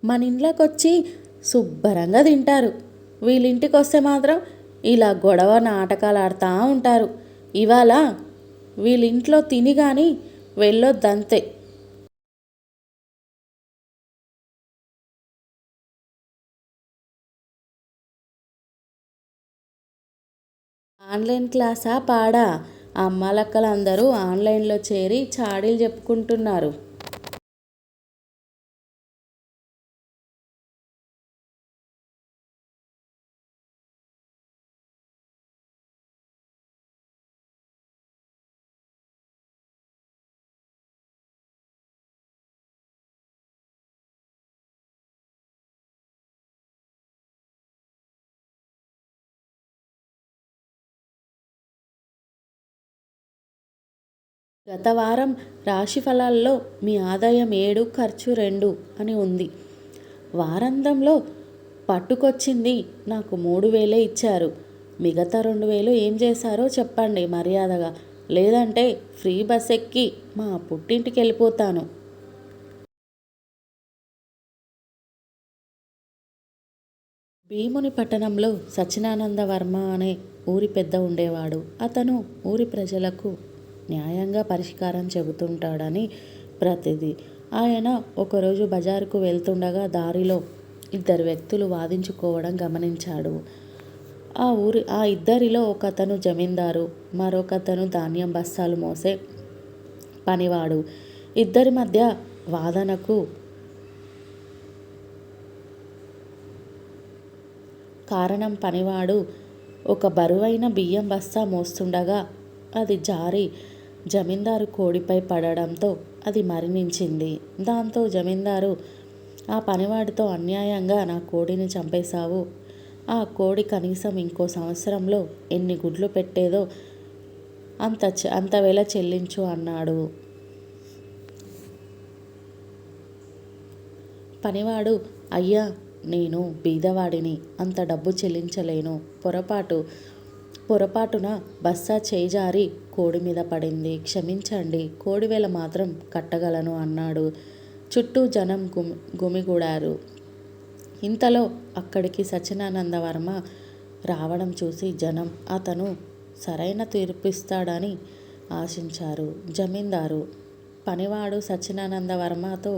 మన ఇంట్లోకొచ్చి శుభ్రంగా తింటారు. వీళ్ళింటికి వస్తే మాత్రం ఇలా గొడవ నాటకాలు ఆడుతూ ఉంటారు. ఇవాళ వీళ్ళింట్లో తిని కానీ వెళ్ళొద్దంతే. ఆన్లైన్ క్లాసా పాడా? అమ్మాలక్కలందరూ ఆన్లైన్లో చేరి చాడీలు చెప్పుకుంటున్నారు. గత వారం రాశి ఫలాల్లో మీ ఆదాయం 7, ఖర్చు 2 అని ఉంది. వారాంతంలో పట్టుకొచ్చింది నాకు 3,000 ఇచ్చారు. మిగతా 2,000 ఏం చేశారో చెప్పండి మర్యాదగా, లేదంటే ఫ్రీ బస్ ఎక్కి మా పుట్టింటికి వెళ్ళిపోతాను. భీముని పట్టణంలో సచ్చినానంద వర్మ అనే ఊరి పెద్ద ఉండేవాడు. అతను ఊరి ప్రజలకు న్యాయంగా పరిష్కారం చెబుతుంటాడని ప్రతిదీ. ఆయన ఒకరోజు బజారుకు వెళ్తుండగా దారిలో ఇద్దరు వ్యక్తులు వాదించుకోవడం గమనించాడు. ఆ ఇద్దరిలో ఒకతను జమీందారు, మరొకతను ధాన్యం బస్తాలు మోసే పనివాడు. ఇద్దరి మధ్య వాదనకు కారణం పనివాడు ఒక బరువైన బియ్యం బస్తా మోస్తుండగా అది జారి జమీందారు కోడిపై పడడంతో అది మరణించింది. దాంతో జమీందారు ఆ పనివాడితో అన్యాయంగా నా కోడిని చంపేశావు. ఆ కోడి కనీసం ఇంకో సంవత్సరంలో ఎన్ని గుడ్లు పెట్టేదో అంత వెల చెల్లించు అన్నాడు. పనివాడు, అయ్యా, నేను బీదవాడిని, అంత డబ్బు చెల్లించలేను. పొరపాటున బస్తా చేజారి కోడి మీద పడింది, క్షమించండి, కోడి వెల మాత్రం కట్టగలను అన్నాడు. చుట్టూ జనం గుమిగూడారు. ఇంతలో అక్కడికి సచ్చినానంద వర్మ రావడం చూసి జనం అతను సరైన తీర్పిస్తాడని ఆశించారు. జమీందారు, పనివాడు సచ్చినానంద వర్మతో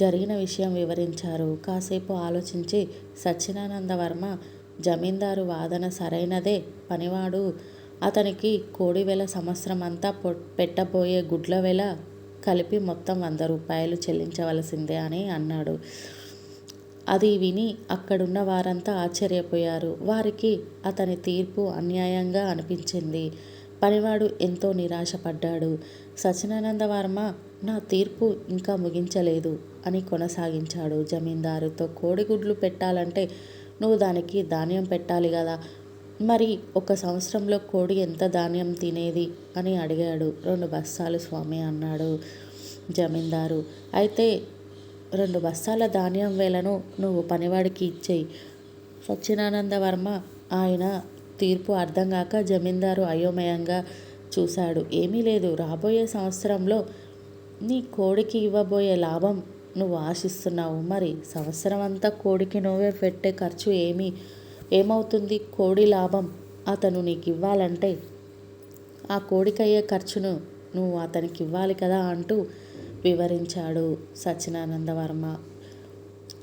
జరిగిన విషయం వివరించారు. కాసేపు ఆలోచించి సచ్చినానంద వర్మ, జమీందారు వాదన సరైనదే. పనివాడు అతనికి కోడి వెల, సంవత్సరం అంతా పెట్టబోయే గుడ్ల వెల కలిపి మొత్తం 100 రూపాయలు చెల్లించవలసిందే అని అన్నాడు. అది విని అక్కడున్న వారంతా ఆశ్చర్యపోయారు. వారికి అతని తీర్పు అన్యాయంగా అనిపించింది. పనివాడు ఎంతో నిరాశపడ్డాడు. సచ్చినానంద వర్మ, నా తీర్పు ఇంకా ముగించలేదు అని కొనసాగించాడు. జమీందారుతో, కోడిగుడ్లు పెట్టాలంటే నువ్వు దానికి ధాన్యం పెట్టాలి కదా, మరి ఒక సంవత్సరంలో కోడి ఎంత ధాన్యం తినేది అని అడిగాడు. 2 బస్తాలు స్వామి అన్నాడు జమీందారు. అయితే 2 బస్తాల ధాన్యం వేలను నువ్వు పనివాడికి ఇచ్చేయి. సచ్చినానంద వర్మ ఆయన తీర్పు అర్థం కాక జమీందారు అయోమయంగా చూశాడు. ఏమీ లేదు, రాబోయే సంవత్సరంలో నీ కోడికి ఇవ్వబోయే లాభం నువ్వు ఆశిస్తున్నావు. మరి సంవత్సరం అంతా కోడికి నువ్వే పెట్టే ఖర్చు ఏమవుతుంది? కోడి లాభం అతను నీకు ఇవ్వాలంటే ఆ కోడికయ్యే ఖర్చును నువ్వు అతనికి ఇవ్వాలి కదా అంటూ వివరించాడు సచ్చినానంద వర్మ.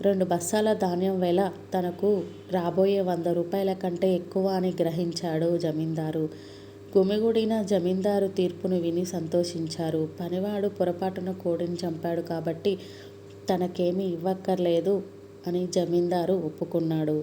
2 బస్తాల ధాన్యం వేల తనకు రాబోయే 100 రూపాయల కంటే ఎక్కువ అని గ్రహించాడు జమీందారు. గుమిగూడిన జమీందారు తీర్పును విని సంతోషించారు. పనివాడు పొరపాటున కోడిని చంపాడు కాబట్టి తనకేమీ ఇవ్వక్కర్లేదు అని జమీందారు ఒప్పుకున్నాడు.